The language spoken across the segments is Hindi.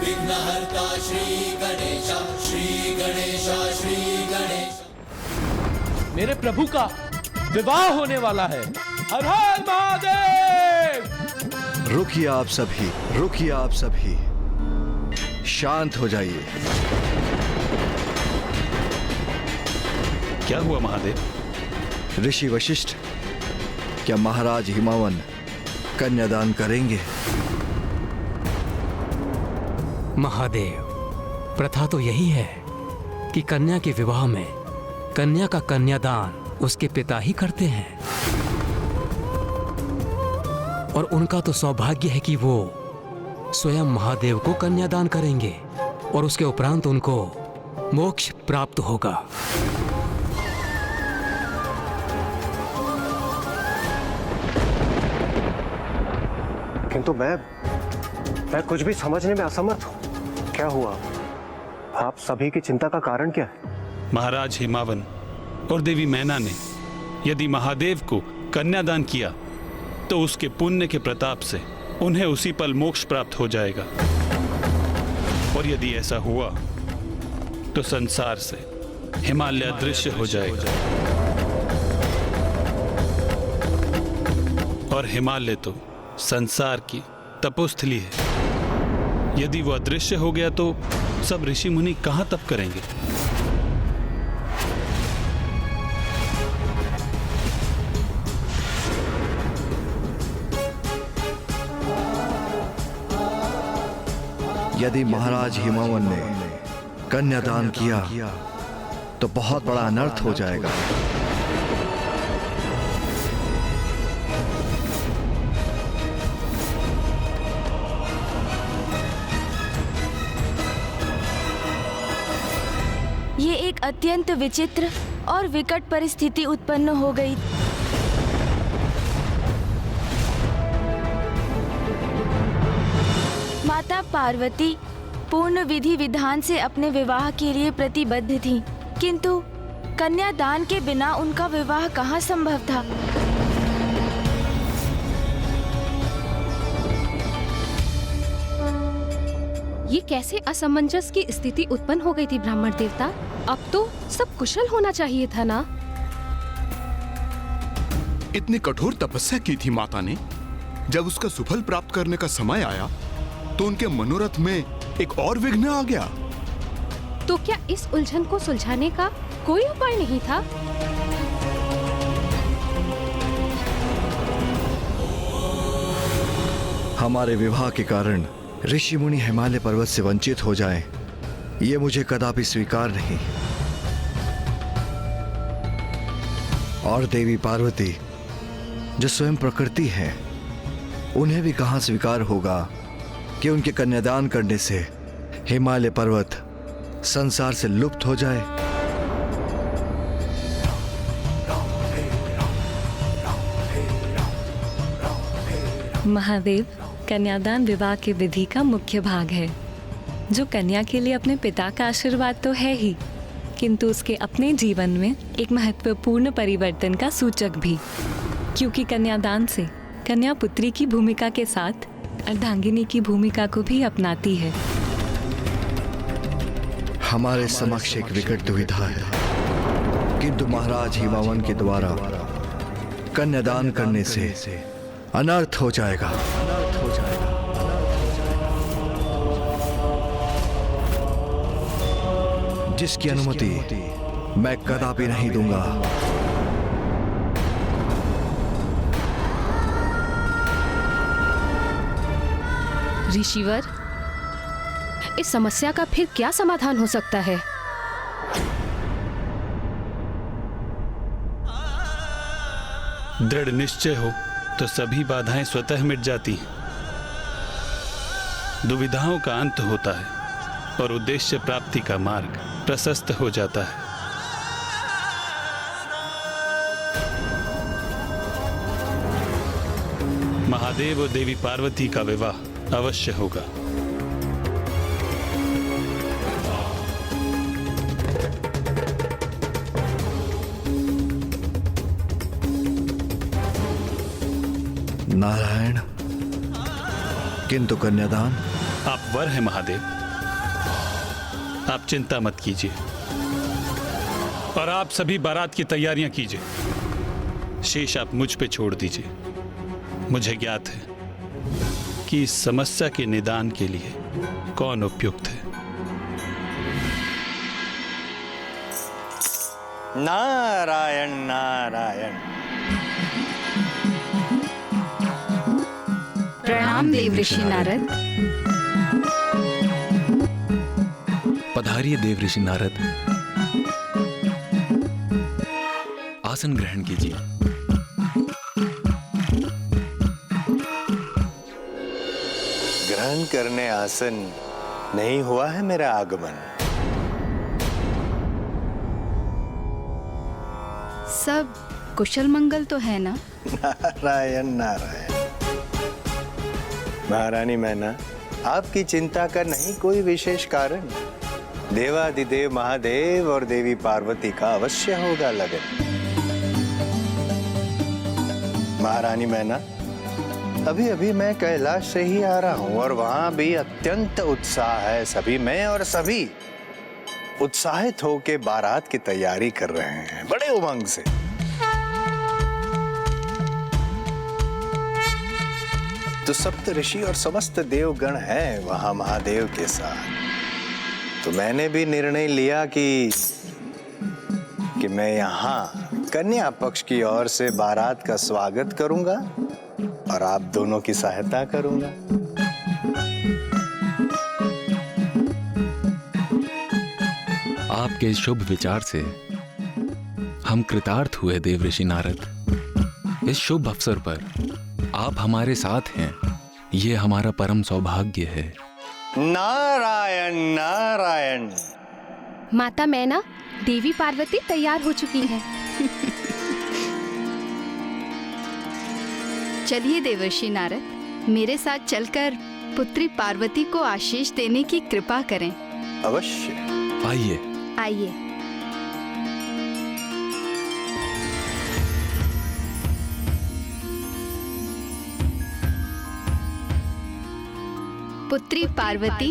विघ्नहर्ता श्री गणेश, श्री गणेश, श्री गणेश। मेरे प्रभु का विवाह होने वाला है। हर हर महादेव। रुकिए आप सभी, रुकिए आप सभी, शांत हो जाइए। क्या हुआ महादेव? ऋषि वशिष्ठ, क्या महाराज हिमावन कन्यादान करेंगे? महादेव, प्रथा तो यही है कि कन्या के विवाह में कन्या का कन्यादान उसके पिता ही करते हैं, और उनका तो सौभाग्य है कि वो स्वयं महादेव को कन्यादान करेंगे और उसके उपरांत उनको मोक्ष प्राप्त होगा। किंतु मैं कुछ भी समझने में असमर्थ हूं। क्या हुआ? आप सभी की चिंता का कारण क्या है? महाराज हिमावन और देवी मैना ने यदि महादेव को कन्यादान किया तो उसके पुण्य के प्रताप से उन्हें उसी पल मोक्ष प्राप्त हो जाएगा, और यदि ऐसा हुआ तो संसार से हिमालय अदृश्य हो जाएगा, और हिमालय तो संसार की तपोस्थली है। यदि वो अदृश्य हो गया तो सब ऋषि मुनि कहां तप करेंगे? यदि महाराज हिमावन ने कन्यादान किया तो बहुत बड़ा अनर्थ हो जाएगा। ये एक अत्यंत विचित्र और विकट परिस्थिति उत्पन्न हो गई। माता पार्वती पूर्ण विधि विधान से अपने विवाह के लिए प्रतिबद्ध थीं, किंतु कन्यादान के बिना उनका विवाह कहाँ संभव था। ये कैसे असमंजस की स्थिति उत्पन्न हो गई थी ब्राह्मण देवता? अब तो सब कुशल होना चाहिए था ना? इतनी कठोर तपस्या की थी माता ने। जब उसका सुफल प्राप्त करने का समय आया तो उनके मनोरथ में एक और विघ्न आ गया। तो क्या इस उलझन को सुलझाने का कोई उपाय नहीं था? हमारे विवाह के कारण ऋषि मुनि हिमालय पर्वत से वंचित हो जाएं, ये मुझे कदापि स्वीकार नहीं। और देवी पार्वती जो स्वयं प्रकृति है, उन्हें भी कहां स्वीकार होगा कि उनके कन्यादान करने से हिमालय पर्वत संसार से लुप्त हो जाए। महादेव, कन्यादान विवाह की विधि का मुख्य भाग है, जो कन्या के लिए अपने पिता का आशीर्वाद तो है ही, किंतु उसके अपने जीवन में एक महत्वपूर्ण परिवर्तन का सूचक भी, क्योंकि कन्यादान से कन्या पुत्री की भूमिका के साथ अर्धांगिनी की भूमिका को भी अपनाती है। हमारे समक्ष एक विकट दुविधा है, किंतु महाराज हिमावन के द्वारा कन्यादान करने से अनर्थ हो जाएगा। जिसकी अनुमति मैं कदापि नहीं दूंगा। ऋषिवर, इस समस्या का फिर क्या समाधान हो सकता है? दृढ़ निश्चय हो तो सभी बाधाएं स्वतः मिट जाती हैं। दुविधाओं का अंत होता है और उद्देश्य प्राप्ति का मार्ग प्रशस्त हो जाता है। महादेव और देवी पार्वती का विवाह अवश्य होगा। नारायण, किंतु कन्यादान आप वर हैं महादेव, आप चिंता मत कीजिए और आप सभी बारात की तैयारियां कीजिए। शेष आप मुझ पे छोड़ दीजिए। मुझे ज्ञात है कि इस समस्या के निदान के लिए कौन उपयुक्त है। नारायण नारायण। प्रणाम देव ऋषि नारद। पधारिए देव ऋषि नारद, आसन ग्रहण कीजिए। ग्रहण करने आसन नहीं हुआ है मेरा आगमन। सब कुशल मंगल तो है ना? नारायण नारायण। महारानी मैना, आपकी चिंता का नहीं कोई विशेष कारण। देवादिदेव महादेव और देवी पार्वती का अवश्य होगा लगन। महारानी मैना, अभी अभी मैं कैलाश से ही आ रहा हूं और वहां भी अत्यंत उत्साह है। सभी में और सभी उत्साहित होकर बारात की तैयारी कर रहे हैं बड़े उमंग से। तो सप्त ऋषि और समस्त देवगण हैं वहां महादेव के साथ। तो मैंने भी निर्णय लिया कि मैं यहाँ कन्या पक्ष की ओर से बारात का स्वागत करूंगा और आप दोनों की सहायता करूंगा। आपके इस शुभ विचार से हम कृतार्थ हुए देव ऋषि नारद। इस शुभ अवसर पर आप हमारे साथ हैं, ये हमारा परम सौभाग्य है। नारायण नारायण। माता मैना, देवी पार्वती तैयार हो चुकी है। चलिए देवर्षि नारद, मेरे साथ चलकर पुत्री पार्वती को आशीष देने की कृपा करें। अवश्य। आइए आइए। पुत्री पार्वती,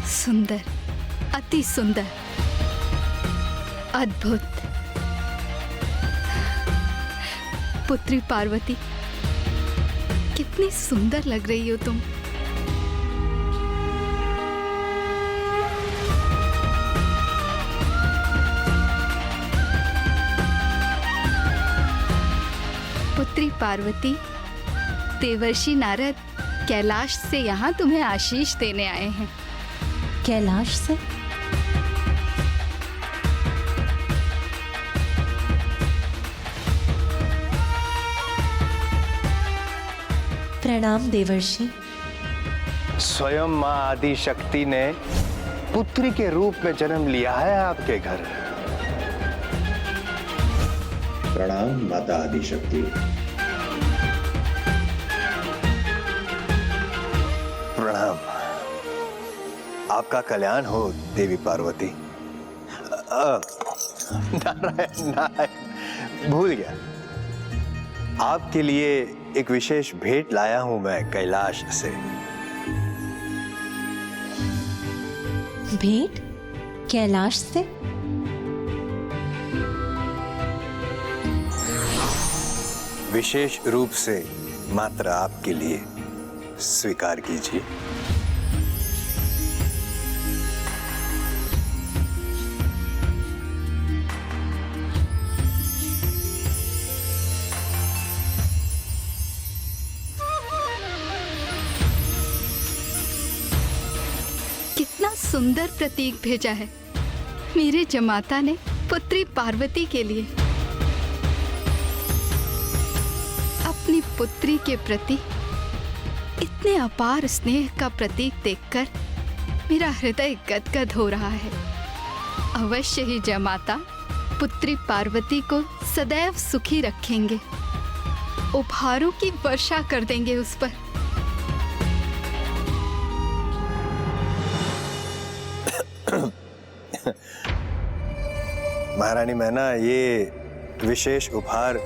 सुंदर, अति सुंदर, अद्भुत। पुत्री पार्वती, कितनी सुंदर लग रही हो तुम। पुत्री पार्वती, देवर्षि नारद कैलाश से यहाँ तुम्हें आशीष देने आए हैं। कैलाश से? प्रणाम देवर्षि। स्वयं माँ आदि शक्ति ने पुत्री के रूप में जन्म लिया है आपके घर। प्रणाम माता आदि शक्ति। प्रणाम। आपका कल्याण हो देवी पार्वती। नारायण नारायण, भूल गया। आपके लिए एक विशेष भेंट लाया हूं मैं कैलाश से। भेंट? कैलाश से? विशेष रूप से मात्र आपके लिए, स्वीकार कीजिए। सुंदर प्रतीक भेजा है मेरे जमाता ने पुत्री पार्वती के लिए। अपनी पुत्री के प्रति इतने अपार स्नेह का प्रतीक देखकर मेरा हृदय गदगद हो रहा है। अवश्य ही जमाता पुत्री पार्वती को सदैव सुखी रखेंगे, उपहारों की वर्षा कर देंगे उस पर। महारानी मैना, ये विशेष उपहार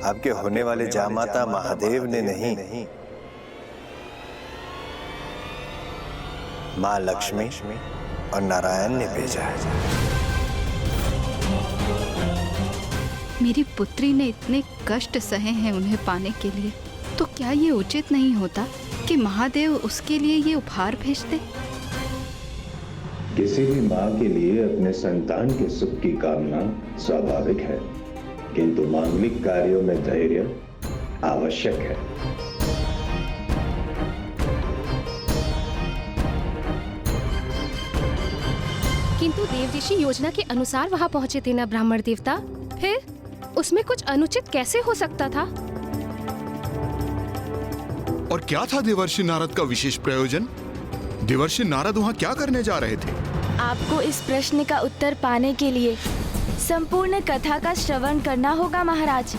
आपके होने वाले जामाता महादेव ने नहीं, माँ लक्ष्मी और नारायण ने भेजा है। मेरी पुत्री ने इतने कष्ट सहे हैं उन्हें पाने के लिए, तो क्या ये उचित नहीं होता कि महादेव उसके लिए ये उपहार भेजते? किसी भी माँ के लिए अपने संतान के सुख की कामना स्वाभाविक है, किंतु मांगलिक कार्यों में धैर्य आवश्यक है। किंतु देव ऋषि योजना के अनुसार वहाँ पहुँचे थे ना ब्राह्मण देवता, फिर उसमें कुछ अनुचित कैसे हो सकता था? और क्या था देवर्षि नारद का विशेष प्रयोजन? देवर्षि नारद वहाँ क्या करने जा रहे थे? आपको इस प्रश्न का उत्तर पाने के लिए संपूर्ण कथा का श्रवण करना होगा महाराज।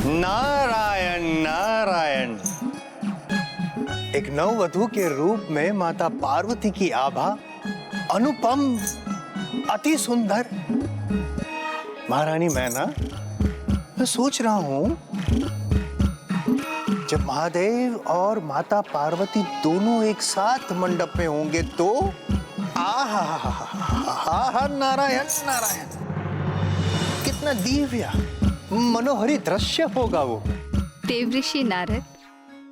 नारायण नारायण। एक नववधू के रूप में माता पार्वती की आभा अनुपम, अति सुंदर। महारानी मैना, मैं सोच रहा हूं जब महादेव और माता पार्वती दोनों एक साथ मंडप में होंगे तो आहा, नारायण नारायण, कितना दिव्य मनोहरी दृश्य होगा वो। देवऋषि नारद,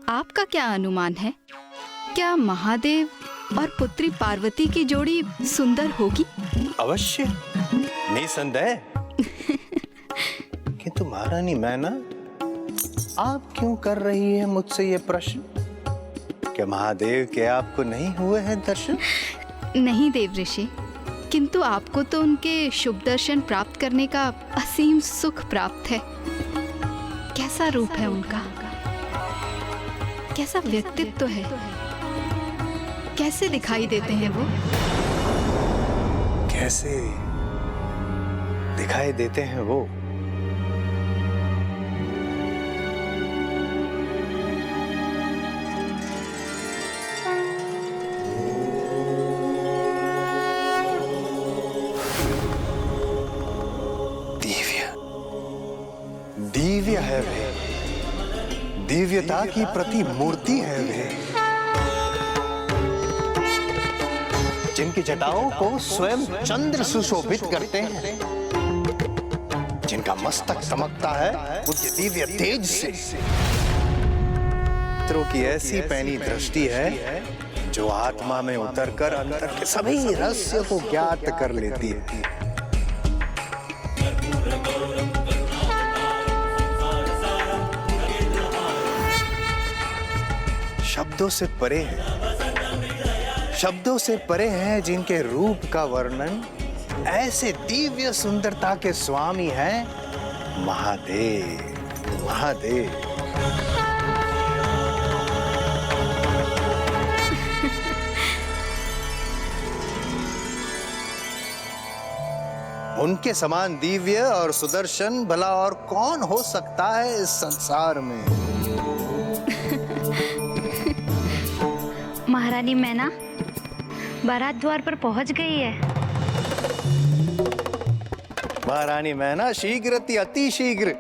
आपका क्या अनुमान है? क्या महादेव और पुत्री पार्वती की जोड़ी सुंदर होगी? अवश्य, निसंदेह। किंतु महारानी मैना, आप क्यों कर रही है मुझसे ये प्रश्न? क्या महादेव के आपको नहीं हुए हैं दर्शन? नहीं देवऋषि, किंतु आपको तो उनके शुभ दर्शन प्राप्त करने का असीम सुख प्राप्त है। कैसा रूप है उनका, कैसा व्यक्तित्व है, कैसे दिखाई देते हैं वो? कैसे दिखाई देते हैं वो? दिव्य है वे, दिव्यता की प्रतिमूर्ति है वे, जिनकी जटाओं को स्वयं चंद्र सुशोभित करते हैं, जिनका मस्तक चमकता है उनके दिव्य तेज से। मित्रों की ऐसी पैनी दृष्टि है जो आत्मा में उतरकर अंतर के सभी रहस्य को ज्ञात कर लेती है। शब्दों से परे है, शब्दों से परे हैं जिनके रूप का वर्णन ऐसे दिव्य सुंदरता के स्वामी हैं महादेव। महादेव उनके समान दिव्य और सुदर्शन भला और कौन हो सकता है इस संसार में? महारानी मैना बारात द्वार पर पहुंच गई है। महारानी मैना, शीघ्र अति शीघ्र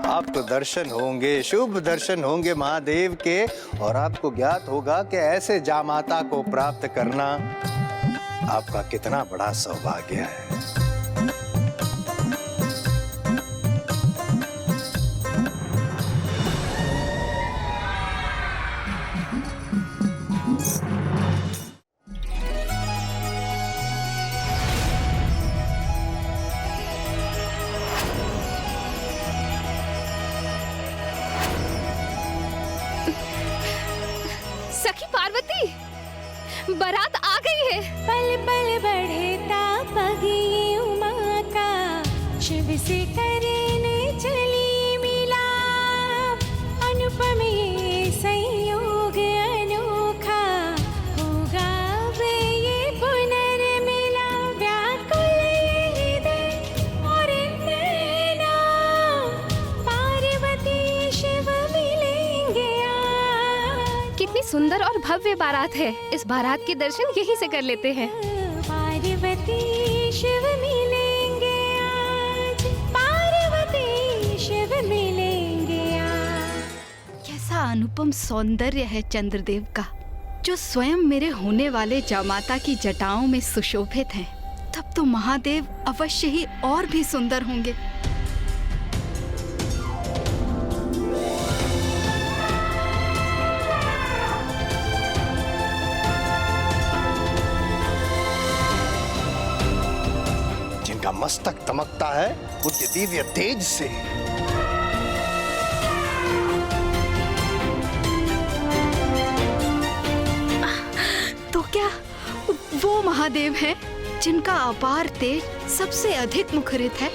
आपको दर्शन होंगे, शुभ दर्शन होंगे महादेव के, और आपको ज्ञात होगा कि ऐसे जामाता को प्राप्त करना आपका कितना बड़ा सौभाग्य है। सखी पार्वती, बारात आ गई है। पल पल बढ़ता पगी उमा का, शिव से करने चली मिलाप। अनुपम ये संयोग अनोखा, होगा अब ये पुनर्मिलाप। व्याकुल ये हृदय और नैना, पार्वती शिव मिलेंगे आज। कितनी सुंदर और भव्य बारात है। इस बारात के दर्शन यहीं से कर लेते हैं। पार्वती शिव मिलेंगे आज, पार्वती शिव मिलेंगे आज। कैसा अनुपम सौंदर्य है चंद्रदेव का, जो स्वयं मेरे होने वाले जामाता की जटाओं में सुशोभित हैं। तब तो महादेव अवश्य ही और भी सुंदर होंगे। जिनका मस्तक दमकता है उनके दिव्य तेज से। तो क्या वो महादेव हैं जिनका अपार तेज सबसे अधिक मुखरित है?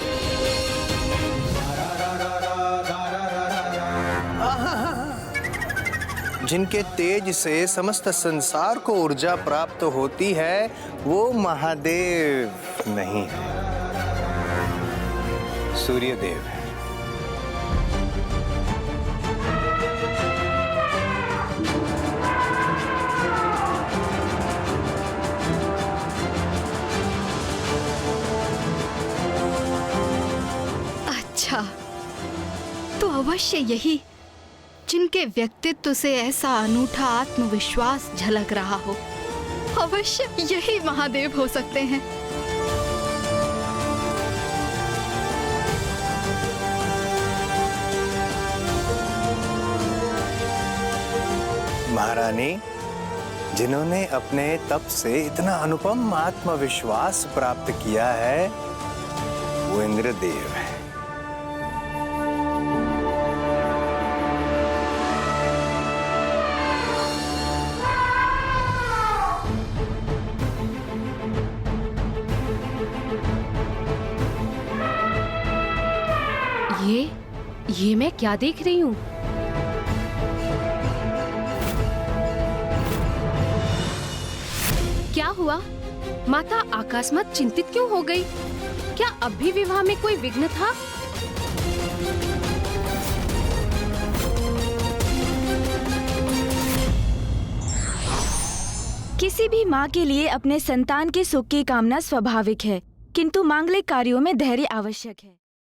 जिनके तेज से समस्त संसार को ऊर्जा प्राप्त होती है, वो महादेव नहीं है, सूर्यदेव है। अच्छा, तो अवश्य यही जिनके व्यक्तित्व से ऐसा अनूठा आत्मविश्वास झलक रहा हो, अवश्य यही महादेव हो सकते हैं। महारानी, जिन्होंने अपने तप से इतना अनुपम आत्मविश्वास प्राप्त किया है, वो इंद्रदेव है। ये मैं क्या देख रही हूँ? क्या हुआ? माता अकस्मात चिंतित क्यों हो गई? क्या अब भी विवाह में कोई विघ्न था? किसी भी माँ के लिए अपने संतान के सुख की कामना स्वाभाविक है, किंतु मांगलिक कार्यों में धैर्य आवश्यक है।